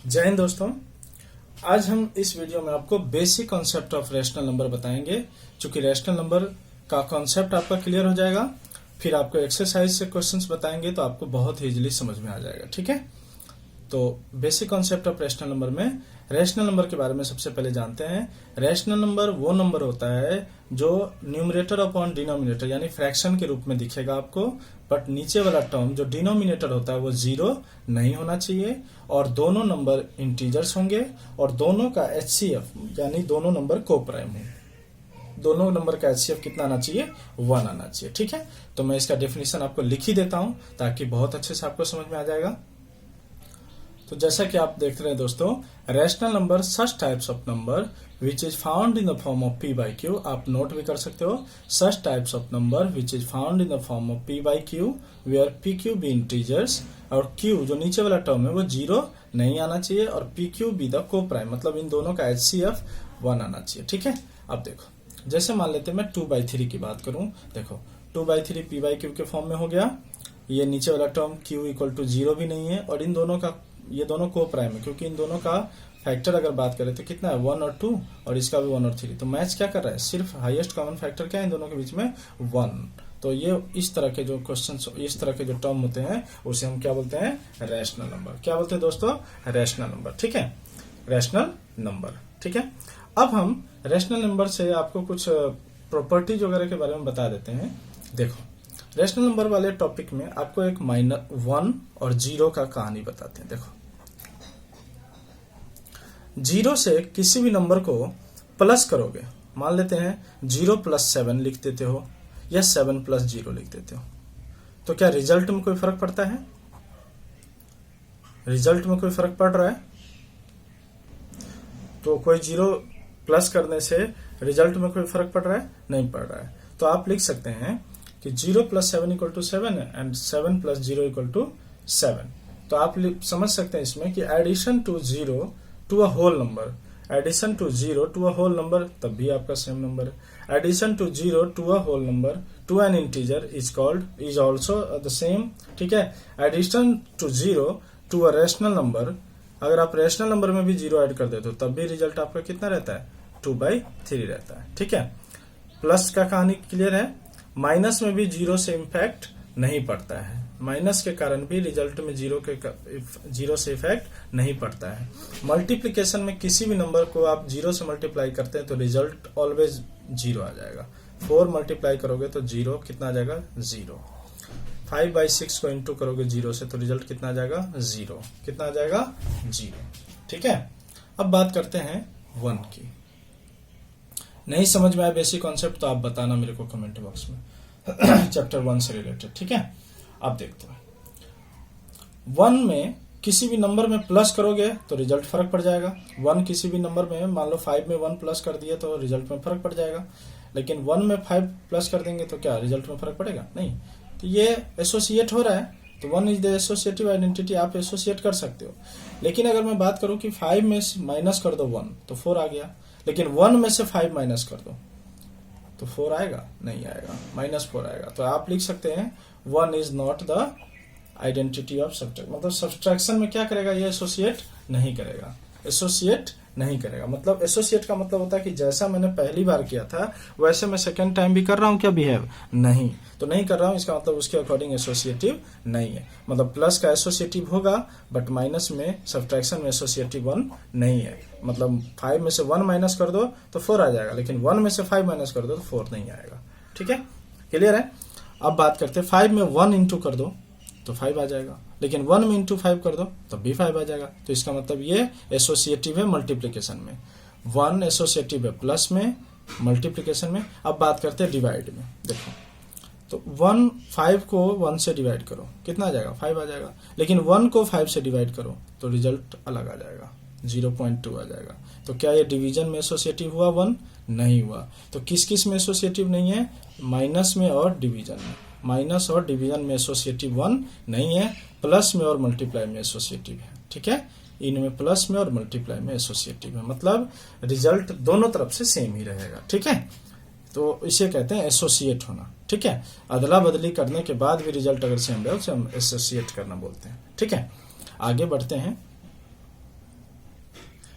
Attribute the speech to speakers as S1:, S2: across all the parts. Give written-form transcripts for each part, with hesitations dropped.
S1: जय हिंद दोस्तों। आज हम इस वीडियो में आपको basic concept of rational number बताएंगे। चूंकि रैशनल नंबर का कॉन्सेप्ट आपका क्लियर हो जाएगा, फिर आपको एक्सरसाइज से क्वेश्चंस बताएंगे तो आपको बहुत इजीली समझ में आ जाएगा। ठीक है, तो basic concept of rational number में रैशनल नंबर के बारे में सबसे पहले जानते हैं। रैशनल नंबर वो नंबर होता है जो न्यूमरेटर अपॉन डिनोमिनेटर यानी फ्रैक्शन के रूप में दिखेगा आपको, बट नीचे वाला टर्म जो डिनोमिनेटर होता है वो जीरो नहीं होना चाहिए और दोनों नंबर इंटीजर्स होंगे और दोनों का एचसीएफ यानी दोनों नंबर कोप्राइम होंगे। दोनों नंबर का एचसीएफ कितना आना चाहिए? 1 आना चाहिए। ठीक है, तो मैं इसका डेफिनेशन आपको लिख ही देता हूं ताकि बहुत अच्छे से आपको समझ में आ जाएगा। तो जैसा कि आप देख रहे हैं दोस्तों, rational number such types of number which is found in the form of P by Q. आप नोट भी कर सकते हो, such types of number which is found in the form of P by Q where P Q be integers और Q जो नीचे वाला term है वो जीरो नहीं आना चाहिए और पी क्यू बी द को प्राइम, मतलब इन दोनों का एचसीएफ 1 आना चाहिए। ठीक है, अब देखो, जैसे मान लेते मैं 2/3 की बात करूं, देखो 2/3 पी बाई क्यू के फॉर्म में हो गया। ये नीचे वाला term Q equal to zero भी नहीं है और इन दोनों का ये दोनों को प्राइम है क्योंकि इन दोनों का फैक्टर अगर बात करें तो कितना है 1 और 2 और इसका भी 1 और 3। तो मैच क्या कर रहा है? सिर्फ हाईएस्ट कॉमन फैक्टर क्या है इन दोनों के बीच में? 1। तो ये इस तरह के जो क्वेश्चन, इस तरह के जो टर्म होते हैं उसे हम क्या बोलते हैं? Rational number. क्या बोलते हैं दोस्तों? Rational number. ठीक है, रैशनल नंबर। ठीक है, अब हम रैशनल नंबर से आपको कुछ प्रॉपर्टीज वगैरह के बारे में बता देते हैं। देखो, रैशनल नंबर वाले टॉपिक में आपको एक -1 और 0 का कहानी बताते हैं। देखो, 0 से किसी भी नंबर को प्लस करोगे, मान लेते हैं 0 + 7 लिख देते हो या 7 + 0 लिख देते हो, तो क्या रिजल्ट में कोई फर्क पड़ता है? रिजल्ट में कोई फर्क पड़ रहा है? तो कोई 0 प्लस करने से रिजल्ट में कोई फर्क पड़ रहा है? नहीं पड़ रहा है। तो आप लिख सकते हैं कि 0 + 7 = 7 एंड 7 + 0 = 7। तो आप समझ सकते हैं इसमें कि addition to 0 to a whole number, addition to 0 to a whole number तब भी आपका सेम नंबर है। Addition to 0 to a whole number to an integer is also the same. ठीक है, addition to 0 to a rational number, अगर आप rational number में भी 0 ऐड कर देते हो तब भी रिजल्ट आपका कितना रहता है? 2/3 रहता है। ठीक है, प्लस का कहानी क्लियर है। माइनस में भी 0 से इम्पैक्ट नहीं पड़ता है, माइनस के कारण भी रिजल्ट में 0 से इफेक्ट नहीं पड़ता है। मल्टीप्लिकेशन में किसी भी नंबर को आप 0 से मल्टीप्लाई करते हैं तो रिजल्ट ऑलवेज 0 आ जाएगा। 4 मल्टीप्लाई करोगे तो 0 कितना आ जाएगा? 0। 5/6 को इंटू करोगे 0 से तो रिजल्ट कितना आ जाएगा? 0। कितना आ जाएगा? 0। ठीक है, अब बात करते हैं 1 की। नहीं समझ में आया बेसिक कॉन्सेप्ट तो आप बताना मेरे को कमेंट बॉक्स में चैप्टर 1 से रिलेटेड। ठीक है, आप देखते हैं 1 में किसी भी नंबर में प्लस करोगे तो रिजल्ट फर्क पड़ जाएगा। 1 किसी भी नंबर में, मान लो 5 में 1 प्लस कर दिया तो रिजल्ट में फर्क पड़ जाएगा। लेकिन 1 में 5 प्लस कर देंगे तो क्या रिजल्ट में फर्क पड़ेगा? नहीं। तो ये एसोसिएट हो रहा है, तो 1 इज द एसोसिएटिव आइडेंटिटी, आप एसोसिएट कर सकते हो। लेकिन अगर मैं बात करूं कि 5 में माइनस कर दो 1 तो 4 आ गया, लेकिन 1 में से 5 माइनस कर दो तो 4 आएगा? नहीं आएगा, -4 आएगा। तो आप लिख सकते हैं 1 is not the identity of subtraction, मतलब सब्ट्रैक्शन में क्या करेगा? ये एसोसिएट नहीं करेगा, एसोसिएट नहीं करेगा। मतलब एसोसिएट का मतलब होता है कि जैसा मैंने पहली बार किया था वैसे मैं सेकंड टाइम भी कर रहा हूं क्या बिहेव? नहीं। तो नहीं कर रहा हूं, इसका मतलब उसके अकॉर्डिंग एसोसिएटिव नहीं है। मतलब प्लस का एसोसिएटिव होगा बट माइनस में, सब्ट्रैक्शन में एसोसिएटिव 1 नहीं है। मतलब 5 में से 1 माइनस कर दो तो 4 आ जाएगा, लेकिन 1 में से 5 माइनस कर दो तो 4 नहीं आएगा। ठीक है, क्लियर है? अब बात करते हैं 5 में 1 इंटू कर दो तो 5 आ जाएगा, लेकिन 1 में इंटू 5 कर दो तब भी 5 आ जाएगा। तो इसका मतलब ये एसोसिएटिव है मल्टीप्लिकेशन में, 1 एसोसिएटिव है प्लस में, मल्टीप्लिकेशन में। अब बात करते हैं डिवाइड में। देखो, तो 5 को 1 से डिवाइड करो, कितना आ जाएगा? 5 आ जाएगा। लेकिन 1 को 5 से डिवाइड करो तो रिजल्ट अलग आ जाएगा, 0.2 आ जाएगा। तो क्या ये डिवीजन में एसोसिएटिव हुआ 1? नहीं हुआ। तो किस किस में एसोसिएटिव नहीं है? माइनस में और डिवीजन में। माइनस और डिवीजन में एसोसिएटिव 1 नहीं है, प्लस में और मल्टीप्लाई में एसोसिएटिव है। ठीक है, इनमें प्लस में और मल्टीप्लाई में एसोसिएटिव है, मतलब रिजल्ट दोनों तरफ से सेम ही रहेगा। ठीक है, तो इसे कहते हैं एसोसिएट होना। ठीक है, अदला बदली करने के बाद भी रिजल्ट अगर सेम रहे उसे हम एसोसिएट करना बोलते हैं। ठीक है, आगे बढ़ते हैं।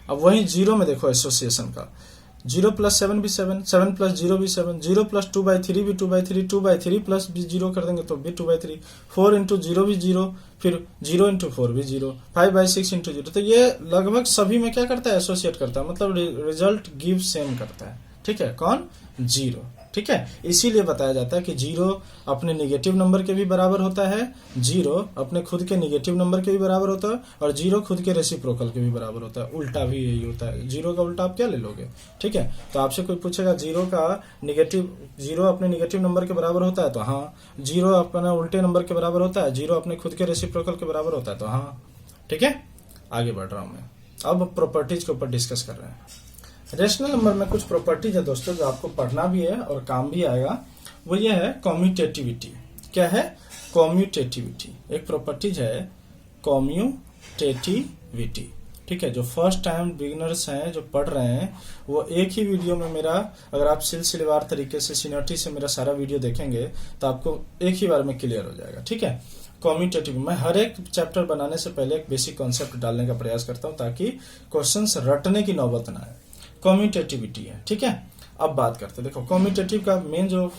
S1: अब वही जीरो में देखो एसोसिएशन का, 0 प्लस 7 भी 7, 7 प्लस 0 भी 7, 0 प्लस 2/3 भी 2/3, 2/3 प्लस भी 0 कर देंगे तो भी 2/3, 4 इंटू 0 भी 0, फिर 0 इंटू 4 भी 0, 5/6 इंटू 0। तो ये लगभग सभी में क्या करता है, एसोसिएट करता है, मतलब रिजल्ट गिव सेम करता है। ठीक है, कौन, 0। ठीक है, इसीलिए बताया जाता है कि 0 अपने निगेटिव नंबर के भी बराबर होता है, 0 अपने खुद के निगेटिव नंबर के भी बराबर होता है, और 0 खुद के रेसिप्रोकल के भी बराबर होता है। उल्टा भी यही होता है, 0 का उल्टा आप क्या ले लोगे। ठीक है, तो आपसे कोई पूछेगा 0 का निगेटिव, 0 अपने निगेटिव नंबर के बराबर होता है तो हाँ, 0 अपने उल्टे नंबर के बराबर होता है, 0 अपने खुद के रेसिप्रोकल के बराबर होता है तो हाँ। ठीक है, आगे बढ़ रहा हूं मैं, अब प्रॉपर्टीज के ऊपर डिस्कस कर रहे हैं। रेशनल नंबर में कुछ प्रॉपर्टीज है दोस्तों जो आपको पढ़ना भी है और काम भी आएगा, वो ये है कॉम्यूटेटिविटी। क्या है, कॉम्यूटेटिविटी एक प्रॉपर्टीज है, कॉम्यूटेटिविटी। ठीक है, जो फर्स्ट टाइम बिगिनर्स हैं जो पढ़ रहे हैं वो एक ही वीडियो में मेरा, अगर आप सिलसिलेवार तरीके से सीनियरिटी से मेरा सारा वीडियो देखेंगे तो आपको एक ही बार में क्लियर हो जाएगा। ठीक है, कॉम्यूटेटिव, मैं हर एक चैप्टर बनाने से पहले एक बेसिक कॉन्सेप्ट डालने का प्रयास करता हूं ताकि क्वेश्चंस रटने की नौबत ना आए। कॉम्यूटेटिविटी है। ठीक है, अब बात करते हैं, देखो कॉम्यूटेटिव का मेन जो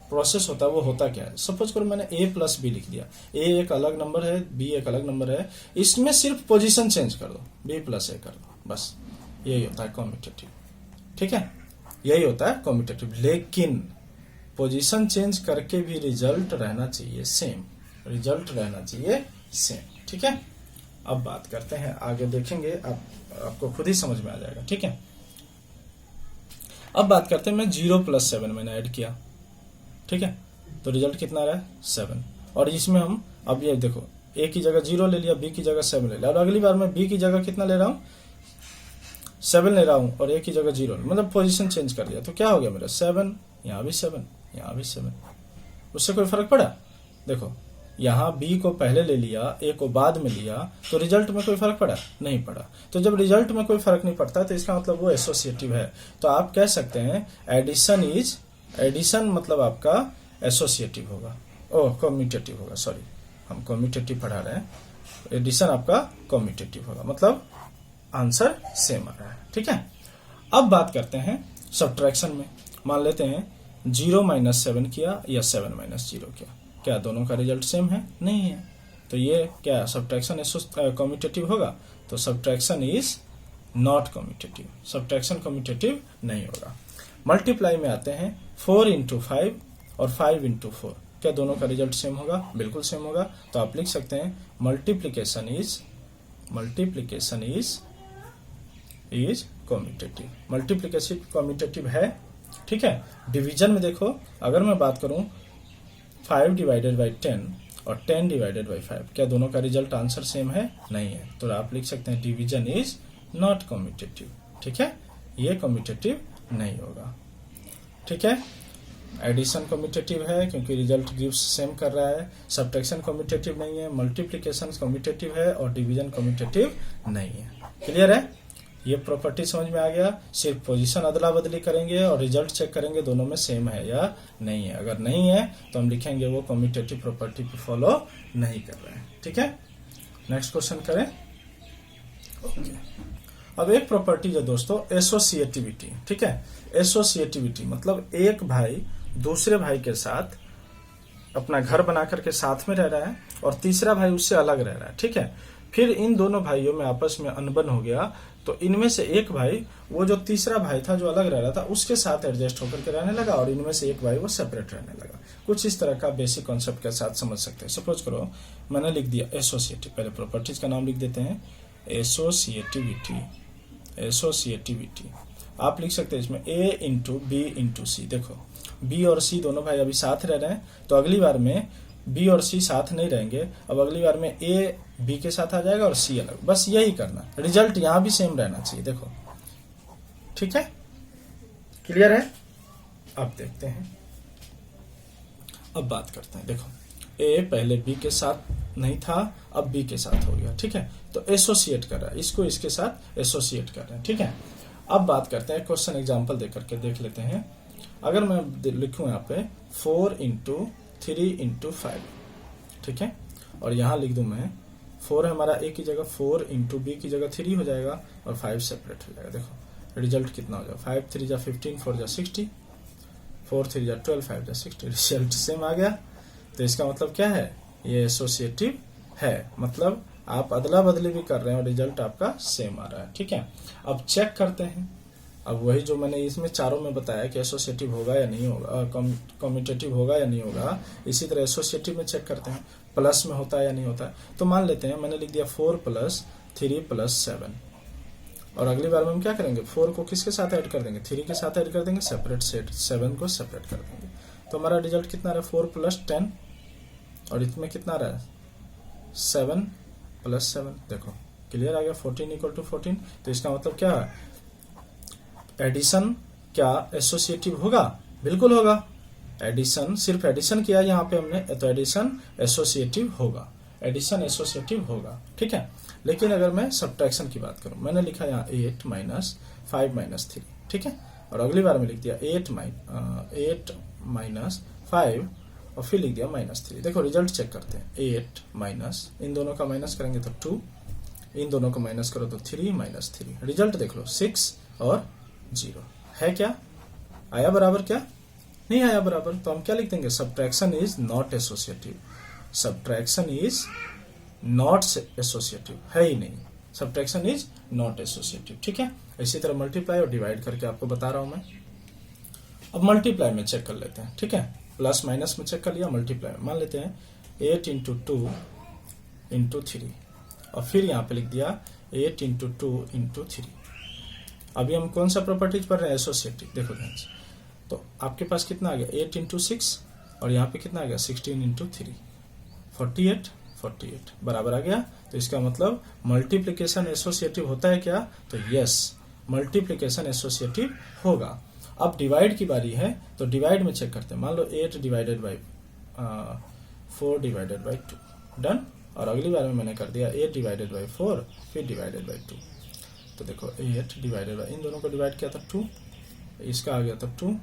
S1: प्रोसेस होता है वो होता क्या है। सपोज करो मैंने a प्लस बी लिख दिया, a एक अलग नंबर है, b एक अलग नंबर है, इसमें सिर्फ पोजीशन चेंज कर दो, b प्लस a कर दो, बस यही होता है कॉम्यूटेटिव। ठीक है, यही होता है कॉम्यूटेटिव, लेकिन पोजीशन चेंज करके भी रिजल्ट रहना चाहिए सेम, रिजल्ट रहना चाहिए सेम। ठीक है, अब बात करते हैं, आगे देखेंगे, आपको खुद ही समझ में आ जाएगा। ठीक है, अब बात करते हैं, मैं 0 प्लस 7 मैंने ऐड किया। ठीक है, तो रिजल्ट कितना रहा, 7। और इसमें हम अब ये देखो, a की जगह 0 ले लिया, b की जगह 7 ले लिया, और अगली बार मैं b की जगह कितना ले रहा हूं, 7 ले रहा हूं, और a की जगह 0, मतलब पोजीशन चेंज कर दिया। तो क्या हो गया मेरा, 7, यहां भी 7, यहां भी 7, उससे कोई फर्क पड़ा। देखो यहाँ b को पहले ले लिया, a को बाद में लिया, तो रिजल्ट में कोई फर्क पड़ा, नहीं पड़ा। तो जब रिजल्ट में कोई फर्क नहीं पड़ता तो इसका मतलब वो एसोसिएटिव है। तो आप कह सकते हैं एडिशन मतलब आपका एसोसिएटिव होगा, ओह कम्यूटेटिव होगा, सॉरी हम कम्यूटेटिव पढ़ा रहे हैं, एडिशन आपका कम्यूटेटिव होगा, मतलब आंसर सेम आ रहा है। ठीक है, अब बात करते हैं सब्ट्रैक्शन में। मान लेते हैं 0 माइनस 7 किया या 7 माइनस 0 किया, क्या दोनों का रिजल्ट सेम है, नहीं है। तो ये क्या सब्ट्रैक्शन कम्यूटेटिव होगा, तो subtraction is not commutative, subtraction commutative नहीं होगा। मल्टीप्लाई में आते हैं, 4 इंटू 5 और 5 इंटू 4, क्या दोनों का रिजल्ट सेम होगा, बिल्कुल सेम होगा। तो आप लिख सकते हैं multiplication is commutative, multiplication commutative है। ठीक है, डिवीजन में देखो, अगर मैं बात करूं 5 डिवाइडेड बाई 10 और 10 डिवाइडेड बाई 5, क्या दोनों का रिजल्ट आंसर सेम है, नहीं है। तो आप लिख सकते हैं डिवीजन इज नॉट कम्यूटेटिव। ठीक है, ये कम्यूटेटिव नहीं होगा। ठीक है, एडिशन कम्यूटेटिव है क्योंकि रिजल्ट गिव्स सेम कर रहा है, सब्ट्रैक्शन कम्यूटेटिव नहीं है, मल्टीप्लिकेशन कम्यूटेटिव है और डिवीजन कम्यूटेटिव नहीं है। क्लियर है, ये प्रॉपर्टी समझ में आ गया। सिर्फ पोजीशन अदला बदली करेंगे और रिजल्ट चेक करेंगे दोनों में सेम है या नहीं है। अगर नहीं है तो हम लिखेंगे वो कम्यूटेटिव प्रॉपर्टी को फॉलो नहीं कर रहे हैं। ठीक है, नेक्स्ट क्वेश्चन करें। ओके, अब एक प्रॉपर्टी है दोस्तों एसोसिएटिविटी। ठीक है, एसोसिएटिविटी मतलब एक भाई दूसरे भाई के साथ अपना घर बना करके साथ में रह रहा है और तीसरा भाई उससे अलग रह रहा है। ठीक है, फिर इन दोनों भाइयों में आपस में अनबन हो गया, तो इनमें से एक भाई वो जो तीसरा भाई था जो अलग रह रहा था उसके साथ एडजस्ट होकर के रहने लगा और इनमें से एक भाई वो सेपरेट रहने लगा। कुछ इस तरह का बेसिक कॉन्सेप्ट के साथ समझ सकते हैं। सपोज करो मैंने लिख दिया एसोसिएटिव, पहले प्रॉपर्टीज का नाम लिख देते हैं, एसोसिएटिविटी आप लिख सकते हैं इसमें a इंटू बी इंटू सी। देखो b और c दोनों भाई अभी साथ रह रहे हैं, तो अगली बार में b और c साथ नहीं रहेंगे, अब अगली बार में a b के साथ आ जाएगा और c अलग। बस यही करना, रिजल्ट यहां भी सेम रहना चाहिए। देखो ठीक है, क्लियर है। अब देखते हैं, अब बात करते हैं। देखो a पहले b के साथ नहीं था, अब b के साथ हो गया। ठीक है, तो एसोसिएट कर रहा है, इसको इसके साथ एसोसिएट कर रहे हैं। ठीक है, अब बात करते हैं, क्वेश्चन एग्जांपल देकर के देख लेते हैं। अगर मैं लिखूं यहाँ पे 4 इंटू 3 इंटू 5, ठीक है, और यहाँ लिख दूं मैं 4 है हमारा ए की जगह 4 इंटू बी की जगह 3 हो जाएगा और 5 सेपरेट हो जाएगा। देखो रिजल्ट कितना हो जाएगा 5 3 जा 15 4 जा 60 4 3 जा 12 5 जा 60 रिजल्ट सेम आ गया। तो इसका मतलब क्या है, ये एसोसिएटिव है, मतलब आप अदला बदली भी कर रहे हैं और रिजल्ट आपका सेम आ रहा है। ठीक है, अब चेक करते हैं। अब वही जो मैंने इसमें चारों में बताया कि एसोसिएटिव होगा या नहीं होगा, कम्यूटेटिव होगा या नहीं होगा, इसी तरह एसोसिएटिव में चेक करते हैं प्लस में होता है या नहीं होता है। तो मान लेते हैं मैंने लिख दिया 4 + 3 + 7 और अगली बार में हम क्या करेंगे 4 को किसके साथ ऐड कर देंगे 3 के साथ ऐड कर देंगे, सेपरेट सेट 7 को सेपरेट कर देंगे। तो हमारा रिजल्ट कितना रहा 4 + 10 और इसमें कितना रहा 7 + 7। देखो क्लियर आ गया 14 = 14। तो इसका मतलब क्या है, एडिशन क्या एसोसिएटिव होगा, बिल्कुल होगा। एडिशन सिर्फ एडिशन किया यहाँ पे हमने, तो एडिशन एसोसिएटिव होगा, एडिशन एसोसिएटिव होगा। ठीक है, लेकिन अगर मैं सब्ट्रैक्शन की बात करूं, मैंने लिखा यहाँ 8 - 5 - 3। ठीक है, और अगली बार में लिख दिया 8 - 5 और फिर लिख दिया -3। देखो रिजल्ट चेक करते हैं 8 माइनस, इन दोनों का माइनस करेंगे तो 2, इन दोनों को माइनस करो तो 3 - 3। रिजल्ट देख लो 6 और 0 है। क्या आया बराबर, क्या नहीं आया बराबर। तो हम क्या लिख देंगे, subtraction is not associative, subtraction is not associative, है ही नहीं, सब्ट्रैक्शन इज नॉट एसोसिएटिव। ठीक है, इसी तरह मल्टीप्लाई और डिवाइड करके आपको बता रहा हूं मैं। अब मल्टीप्लाई में चेक कर लेते हैं। ठीक है, प्लस माइनस में चेक कर लिया, मल्टीप्लाई में मान लेते हैं 8 × 2 × 3 और फिर यहाँ पे लिख दिया 8 × 2 × 3। अभी हम कौन सा प्रॉपर्टीज पढ़ रहे हैं, एसोसिएटिव। देखो ध्यान से, तो आपके पास कितना आ गया 8 × 6 और यहाँ पे कितना आ गया 16 × 3, 48 बराबर आ गया। तो इसका मतलब मल्टीप्लिकेशन एसोसिएटिव होता है क्या, तो यस मल्टीप्लिकेशन एसोसिएटिव होगा। अब डिवाइड की बारी है, तो डिवाइड में चेक करते हैं। मान लो 8 / 4 / 2 डन, और अगली बार में मैंने कर दिया 8 / 4 फिर डिवाइडेड बाई 2। तो देखो 8 डिवाइडेड बाई, इन दोनों को डिवाइड किया था 2, इसका आ गया था 2,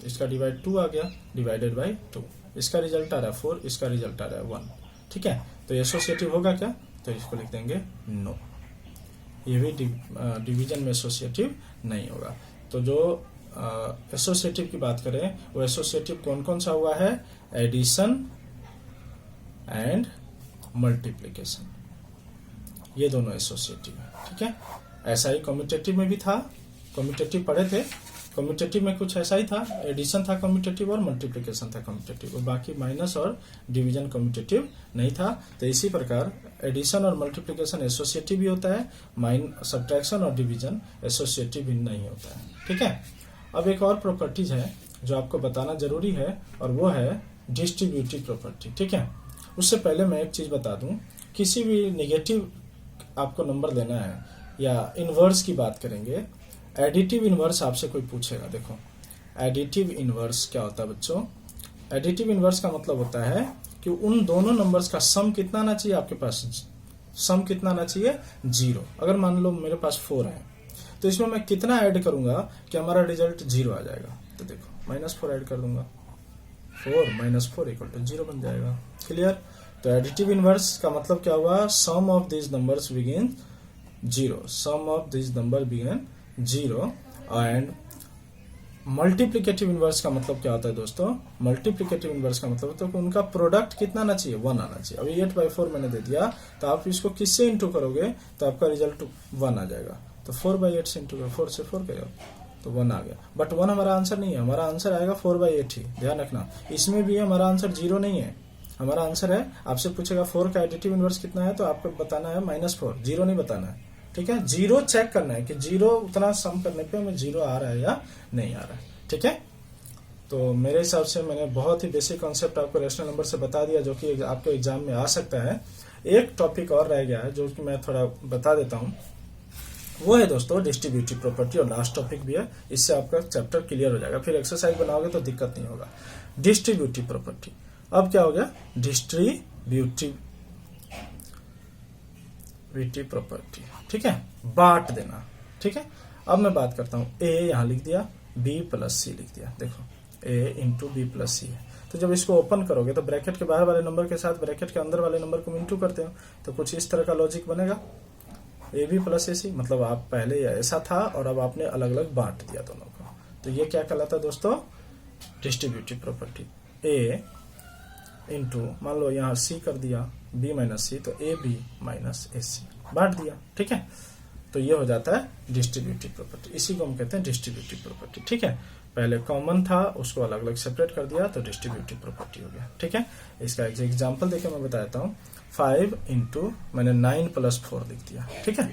S1: इसका डिवाइड 2 आ गया, डिवाइडेड बाई 2, इसका रिजल्ट आ रहा है 4, इसका रिजल्ट आ रहा है 1। ठीक है, तो एसोसिएटिव होगा क्या, तो इसको लिख देंगे नो, ये भी डिवीजन में एसोसिएटिव नहीं होगा। तो जो एसोसिएटिव की बात करें, वो एसोसिएटिव कौन कौन सा हुआ है, एडिशन एंड मल्टीप्लिकेशन, ये दोनों एसोसिएटिव है। ठीक है, ऐसा ही कम्यूटेटिव में भी था, कम्यूटेटिव पढ़े थे, कम्यूटेटिव में कुछ ऐसा ही था, एडिशन था कम्यूटेटिव और मल्टीप्लिकेशन था कम्यूटेटिव, और बाकी माइनस और डिवीजन कम्यूटेटिव नहीं था। तो इसी प्रकार एडिशन और मल्टीप्लिकेशन एसोसिएटिव भी होता है, सब्ट्रैक्शन और डिवीजन एसोसिएटिव भी नहीं होता है। ठीक है, अब एक और प्रॉपर्टीज है जो आपको बताना जरूरी है, और वो है डिस्ट्रीब्यूटिव प्रॉपर्टी। ठीक है, उससे पहले मैं एक चीज बता दूं, किसी भी नेगेटिव आपको नंबर देना है या इनवर्स की बात करेंगे, एडिटिव इनवर्स आपसे कोई पूछेगा। देखो एडिटिव इनवर्स क्या होता है बच्चों, एडिटिव इनवर्स का मतलब होता है कि उन दोनों नंबर्स का सम कितना आना चाहिए, आपके पास सम कितना आना चाहिए 0। अगर मान लो मेरे पास 4 है, तो इसमें मैं कितना ऐड करूंगा कि हमारा रिजल्ट 0 आ जाएगा। तो देखो -4 ऐड कर दूंगा, 4 - 4 = 0 बन जाएगा। क्लियर। तो एडिटिव इनवर्स का मतलब क्या हुआ, sum of this numbers begin 0, sum of this number begin 0। And multiplicative inverse का मतलब क्या होता है दोस्तों, मल्टीप्लिकेटिव इनवर्स का मतलब होता है कि उनका प्रोडक्ट कितना आना चाहिए, 1 आना चाहिए। अभी 8/4 मैंने दे दिया, तो आप इसको किससे इंटू करोगे तो आपका रिजल्ट 1 आ जाएगा। तो 4/8 से इंटू, 4 से 4 करो तो 1 आ गया। बट 1 हमारा आंसर नहीं है, हमारा आंसर आएगा 4/8 ही, ध्यान रखना। इसमें भी हमारा आंसर 0 नहीं है, हमारा आंसर है, आपसे पूछेगा 4 का एडिटिव इनवर्स कितना है, तो आपको बताना है -4, 0 नहीं बताना है। ठीक है, 0 चेक करना है कि 0 उतना सम करने पे हमें 0 आ रहा है या नहीं आ रहा है। ठीक है, तो मेरे हिसाब से मैंने बहुत ही बेसिक कॉन्सेप्ट आपको रेशनल नंबर से बता दिया, जो कि आपके एग्जाम में आ सकता है। एक टॉपिक और रह गया है जो कि मैं थोड़ा बता देता हूं, वो है दोस्तों डिस्ट्रीब्यूटिव प्रॉपर्टी, और लास्ट टॉपिक भी है, इससे आपका चैप्टर क्लियर हो जाएगा। फिर एक्सरसाइज बनाओगे तो दिक्कत नहीं होगा। डिस्ट्रीब्यूटिव प्रॉपर्टी, अब क्या हो गया, डिस्ट्रीब्यूटिव प्रॉपर्टी। ठीक है, बांट देना। ठीक है, अब मैं बात करता हूं, ए यहां लिख दिया, B + C लिख दिया। देखो A × B + C है, तो जब इसको ओपन करोगे तो ब्रैकेट के बाहर वाले नंबर के साथ ब्रैकेट के अंदर वाले नंबर को इंटू करते हो, तो कुछ इस तरह का लॉजिक बनेगा, ए बी प्लस ए सी, मतलब आप पहले ऐसा था और अब आपने अलग अलग बांट दिया दोनों को। तो ये क्या कहलाता है दोस्तों, डिस्ट्रीब्यूटिव प्रॉपर्टी। ए इंटू, मान लो यहाँ सी कर दिया बी माइनस सी, तो ए बी माइनस ए सी बांट दिया, ठीक है। तो ये हो जाता है डिस्ट्रीब्यूटिव प्रॉपर्टी, इसी को हम कहते हैं डिस्ट्रीब्यूटिव प्रॉपर्टी, ठीक है। पहले कॉमन था उसको अलग अलग सेपरेट कर दिया तो डिस्ट्रीब्यूटिव प्रॉपर्टी हो गया, ठीक है। इसका एक एग्जांपल देके मैं बताता हूँ। 5 इंटू मैंने 9 प्लस 4 लिख दिया, ठीक है।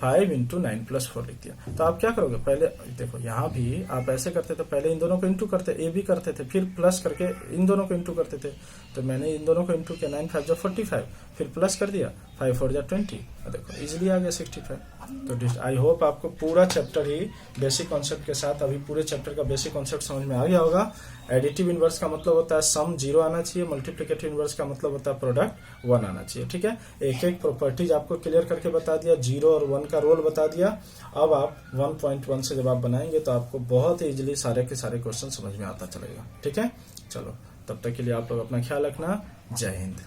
S1: 5 इंटू 9 प्लस 4 लिख दिया। तो आप क्या करोगे, पहले देखो यहाँ भी आप ऐसे करते थे, पहले इन दोनों को इंटू करते, ए बी करते थे, फिर प्लस करके इन दोनों को इंटू करते थे। तो मैंने इन दोनों को इंटू किया, 9 5 45, फिर प्लस कर दिया, 5 4 20, देखो इजिली आ गया 65। तो आई होप आपको पूरा चैप्टर ही बेसिक कॉन्सेप्ट के साथ, अभी पूरे चैप्टर का बेसिक कॉन्सेप्ट समझ में आ गया होगा। एडिटिव इनवर्स का मतलब होता है सम 0 आना चाहिए, मल्टीप्लिकेटिव इनवर्स का मतलब होता है प्रोडक्ट 1 आना चाहिए, ठीक है। एक एक प्रॉपर्टीज आपको क्लियर करके बता दिया, 0 और 1 का रोल बता दिया। अब आप 1.1 से जब आप बनाएंगे तो आपको बहुत ही इजिली सारे के सारे क्वेश्चन समझ में आता चलेगा, ठीक है। चलो तब तक के लिए आप लोग अपना ख्याल रखना। जय हिंद।